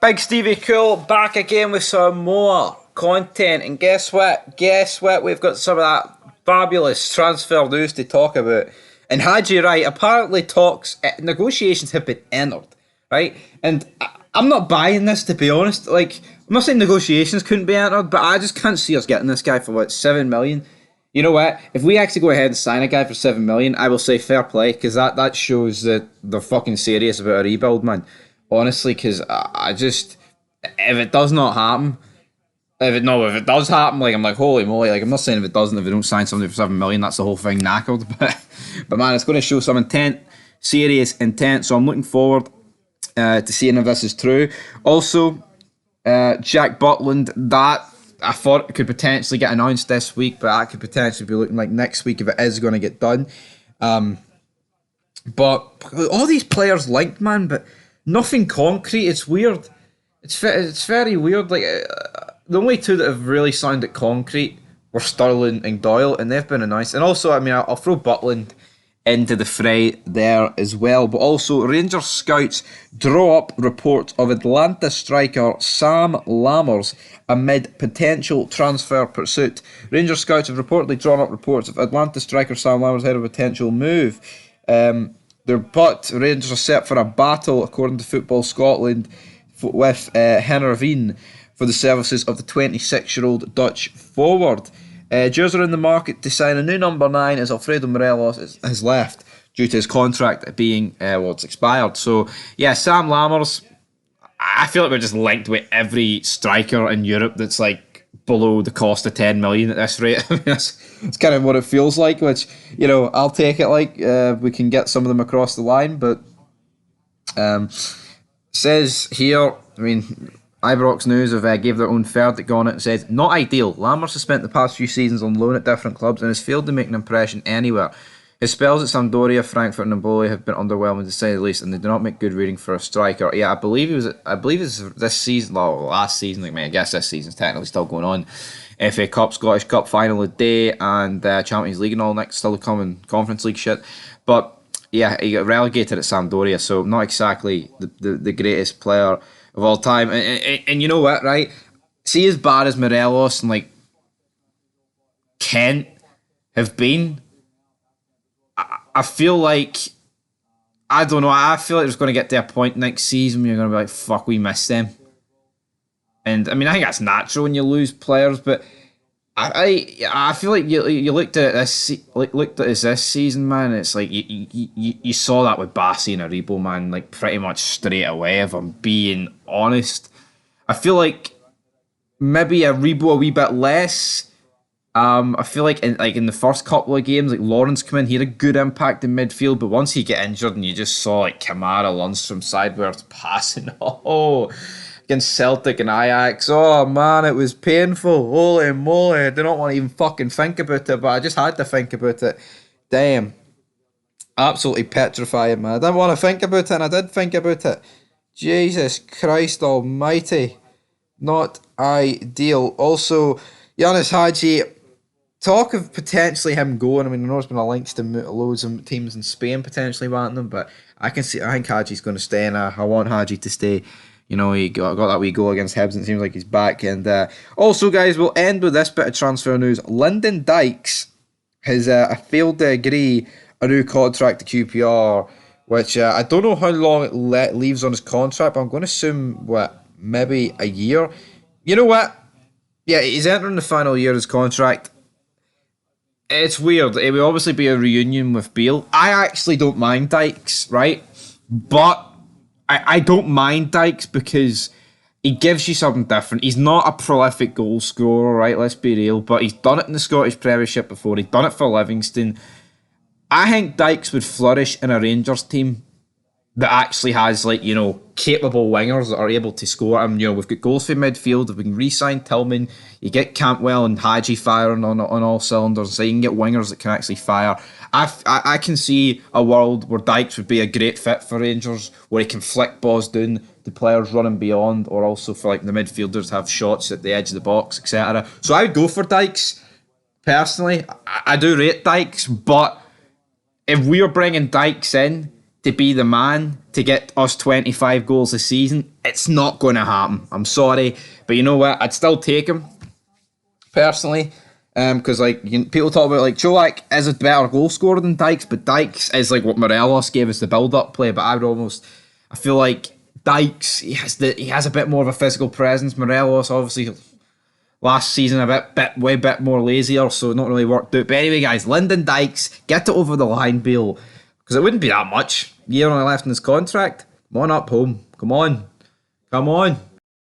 Big Stevie Cool back again with some more content, and guess what? We've got some of that fabulous transfer news to talk about. And Haji, right, apparently negotiations have been entered, right? And I'm not buying this, to be honest. Like, I'm not saying negotiations couldn't be entered, but I just can't see us getting this guy for what, 7 million. You know what? If we actually go ahead and sign a guy for 7 million, I will say fair play, because that shows that they're fucking serious about a rebuild, man. Honestly, because I just, if it does not happen, if it does happen, like, I'm like, holy moly, like, I'm not saying if it doesn't, if they don't sign somebody for 7 million, that's the whole thing knackered, but man, it's going to show some intent, serious intent, so I'm looking forward to seeing if this is true. Also, Jack Butland, that I thought it could potentially get announced this week, but that could potentially be looking like next week if it is going to get done. But all these players linked, man, but nothing concrete. It's weird. It's very weird. Like, the only two that have really sounded concrete were Sterling and Doyle, and they've been announced. And also, I mean, I'll throw Butland into the fray there as well. But also, Rangers scouts draw up reports of Atlanta striker Sam Lammers amid potential transfer pursuit. Rangers scouts have reportedly drawn up reports of Atlanta striker Sam Lammers ahead of a potential move. But Rangers are set for a battle, according to Football Scotland, with Heerenveen for the services of the 26-year-old Dutch forward. Jews are in the market to sign a new number 9 as Alfredo Morelos has left due to his contract being, it's expired. So, yeah, Sam Lammers, I feel like we're just linked with every striker in Europe that's like below the cost of 10 million at this rate. I mean, that's kind of what it feels like, which, you know, I'll take it like we can get some of them across the line, but says here, I mean, Ibrox News have gave their own verdict on it and said, not ideal. Lammers has spent the past few seasons on loan at different clubs and has failed to make an impression anywhere. His spells at Sampdoria, Frankfurt and Empoli have been underwhelming to say the least, and they do not make good reading for a striker. Yeah, I believe it's this season, last season, like, I guess this season's technically still going on. FA Cup, Scottish Cup final a day, and Champions League and all next, still coming Conference League shit. But yeah, he got relegated at Sampdoria, so not exactly the greatest player of all time. And you know what, right? See, as bad as Morelos and like Kent have been, I feel like, I don't know, I feel like there's going to get to a point next season where you're going to be like, fuck, we missed them. And I mean, I think that's natural when you lose players, but I feel like you looked at this season, man. It's like you saw that with Bassi and Aribo, man, like pretty much straight away. If I'm being honest, I feel like maybe Aribo a wee bit less. I feel like in the first couple of games, like Lawrence come in, he had a good impact in midfield, but once he get injured and you just saw like Kamara Lundstrom sideways passing, against Celtic and Ajax. Oh man, it was painful. Holy moly, I do not want to even fucking think about it, but I just had to think about it. Damn. Absolutely petrifying, man. I didn't want to think about it, and I did think about it. Jesus Christ almighty. Not ideal. Also, Yanis Hadji, talk of potentially him going. I mean, I know there's been a links to loads of teams in Spain potentially wanting him, but I think Hadji's going to stay, and I want Hadji to stay. You know, he got that wee goal against Hibs, and it seems like he's back. And also, guys, we'll end with this bit of transfer news. Lyndon Dykes has failed to agree a new contract to QPR, which I don't know how long it leaves on his contract, but I'm going to assume, maybe a year. You know what? Yeah, he's entering the final year of his contract. It's weird. It will obviously be a reunion with Beale. I actually don't mind Dykes, right? But I don't mind Dykes because he gives you something different. He's not a prolific goal scorer, right? Let's be real. But he's done it in the Scottish Premiership before. He's done it for Livingston. I think Dykes would flourish in a Rangers team that actually has, like, you know, capable wingers that are able to score. And, you know, we've got goals for midfield. If we can re-sign Tillman, you get Campbell and Hadji firing on all cylinders, so you can get wingers that can actually fire. I can see a world where Dykes would be a great fit for Rangers, where he can flick balls down the players running beyond, or also for like the midfielders have shots at the edge of the box, etc. So I would go for Dykes. Personally, I do rate Dykes, but if we are bringing Dykes in to be the man to get us 25 goals a season. It's not going to happen. I'm sorry. But you know what? I'd still take him, personally. Because people talk about Cholak is a better goal scorer than Dykes, but Dykes is like what Morelos gave us the build-up play. But I feel like Dykes he has a bit more of a physical presence. Morelos obviously last season way bit more lazier, so not really worked out. But anyway, guys, Lyndon Dykes, get it over the line, Bill, because it wouldn't be that much. Year only left in his contract. Come on up home. Come on.